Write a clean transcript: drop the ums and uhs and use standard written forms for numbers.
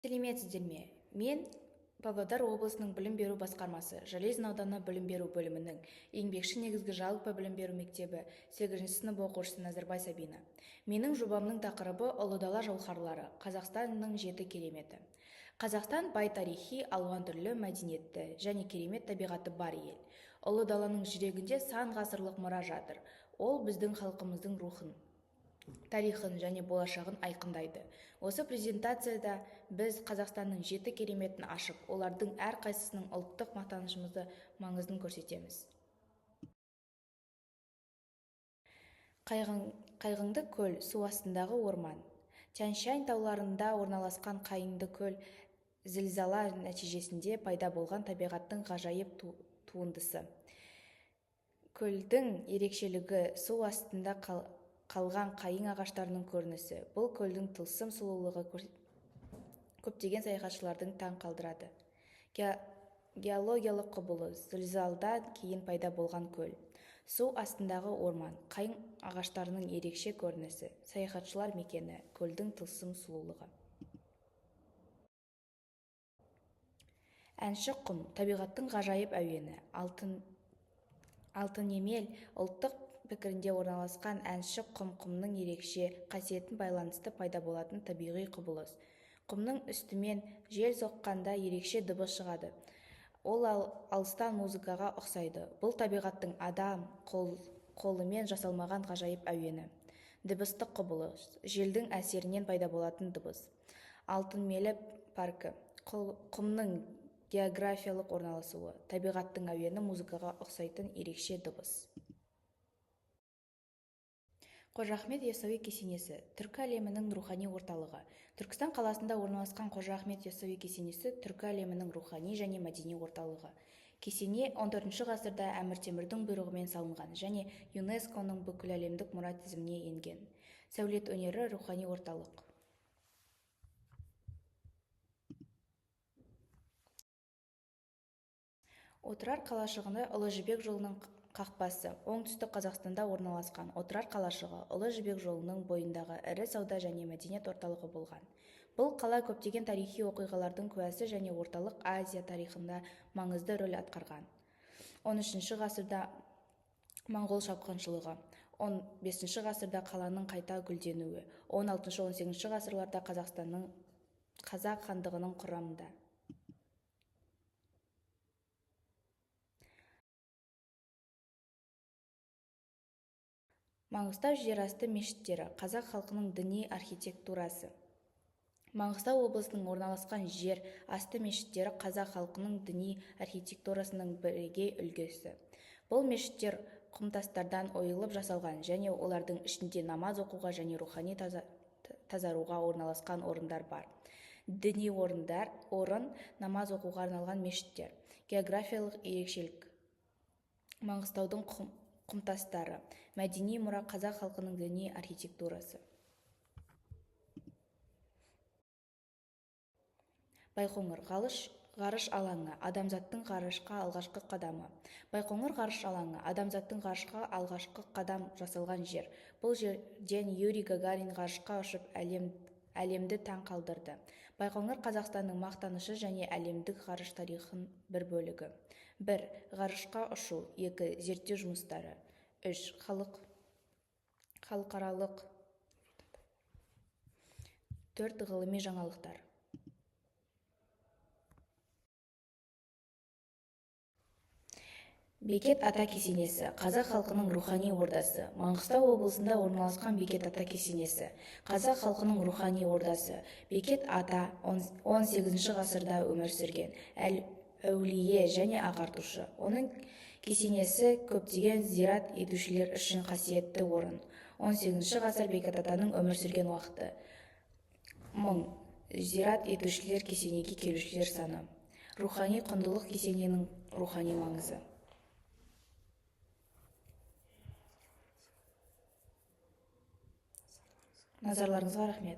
Сәлеметсіздер ме? Мен Павлодар облысының білім беру басқармасы Железин ауданы білім беру бөлімінің еңбекші негізгі жалпы білім беру мектебі 8-ші сынып оқушысы Назарбай Сабина. Менің жобамның тақырыбы Ұлы дала жауһарлары, Қазақстанның 7 кереметі. Қазақстан бай тарихи, алуан түрлі мәдениетті және керемет табиғаты бар ел. Ұлы даланың жүрегінде сан ғасырлық мұра жатыр. Ол біздің халқымыздың рухын, тарихын және болашағын айқындайды. Осы презентацияда біз Қазақстанның 7 кереметін ашып, олардың әрқайсысының ұлттық мақтанышымызды маңызын көрсетеміз. Қайғыңды көл, су астындағы орман. Тянь-Шань тауларында орналасқан Қайыңды көл зілзала нәтижесінде пайда болған табиғаттың ғажайып туындысы. Көлдің ерекшелігі су астында қалған қайың ағаштарының көрінісі. Бұл көлдің тылсым сұлулығы көптеген саяхатшылардың таң қалдырады. Геологиялық құбылыс, зілзалдан кейін пайда болған көл. Су астындағы орман, қайың ағаштарының ерекше көрінісі, саяхатшылар мекені, көлдің тылсым сұлулығы. Әнші құм, табиғаттың ғажайып әуені. Алтын емел ұлттық пікірінде орналасқан әнші құмның ерекше қасиетін байланысты пайда болатын табиғи құбылыс. Құмның үстімен жел соққанда ерекше дыбыс шығады. Ол алыстан музыкаға ұқсайды. Бұл табиғаттың адам қолымен жасалмаған ғажайып әуені. Дыбыстық құбылыс, желдің әсерінен пайда болатын дыбыс. Алтынемел паркі, құмның географиялық орналасуы, табиғаттың әуені, музыкаға ұқсайтын ерекше дыбыс. Қожа Ахмет Яссауи кесенесі, түркі әлемінің рухани орталығы. Түркістан қаласында орналасқан Қожа Ахмет Яссауи кесенесі түркі әлемінің рухани және мәдени орталығы. Кесене 14 ғасырда Әмір Темірдің бұйрығымен салынған және ЮНЕСКО-ның бүкіл әлемдік мұра тізіміне енген. Сәулет өнері, рухани орталық. Отырар қалашығында Ұлы Жібек жолының қақпасы, оңтүстік Қазақстанда орналасқан. Отырар қалашығы Ұлы Жібек жолының бойындағы ірі сауда және мәдениет орталығы болған. Бұл қала көптеген тарихи оқиғалардың куәсі және орталық Азия тарихында маңызды рөл атқарған. 13 ғасырда моңғол шапқыншылығы, 15 ғасырда қаланың қайта гүлденуі, 16-18 ғасырларда Қазақстанның Қазақ хандығының құрамында. Маңғыстау жерасты мешіттері, қазақ халқының діни архитектурасы. Маңғыстау облысының орналасқан жер асты мешіттері қазақ халқының діни архитектурасының бірегей үлгісі. Бұл мешіттер құмтастардан ойылып жасалған және олардың ішінде намаз оқуға және рухани тазаруға орналасқан орындар бар. Діни орын, намаз оқуға арналған мешіттер. Географиялық ерекшелік. Маңғыстаудың құмтастары, мәдени мұра, қазақ халқының діни архитектурасы. Байқоңыр ғарыш алаңы, адамзаттың ғарышқа алғашқы қадамы. Байқоңыр ғарыш алаңы, адамзаттың ғарышқа алғашқы қадам жасалған жер. Бұл жерден Юрий Гагарин ғарышқа ұшып әлемді таң қалдырды. Байқоңыр Қазақстанның мақтанышы және әлемдік ғарыш тарихын бір бөлігі. 1. Ғарышқа ұшу. 2. Зерттеу жұмыстары. 3. Халықаралық. 4. Ғылыми жаңалықтар. Бекет ата кесенесі, қазақ халқының рухани ордасы. Маңғыстау облысында орналасқан Бекет ата кесенесі, қазақ халқының рухани ордасы. Бекет ата 18 ғасырда өмір сүрген әулие және ағартушы. Оның кесенесі көптеген зират етушілер үшін қасиетті орын. 18 ғасыр Бекет атаның өмір сүрген уақыты. 1000. Зират етушілер, кесенеге келушілер саны. Рухани құндылық, кесененің рухани маңызы. Назарларыңызға рахмет.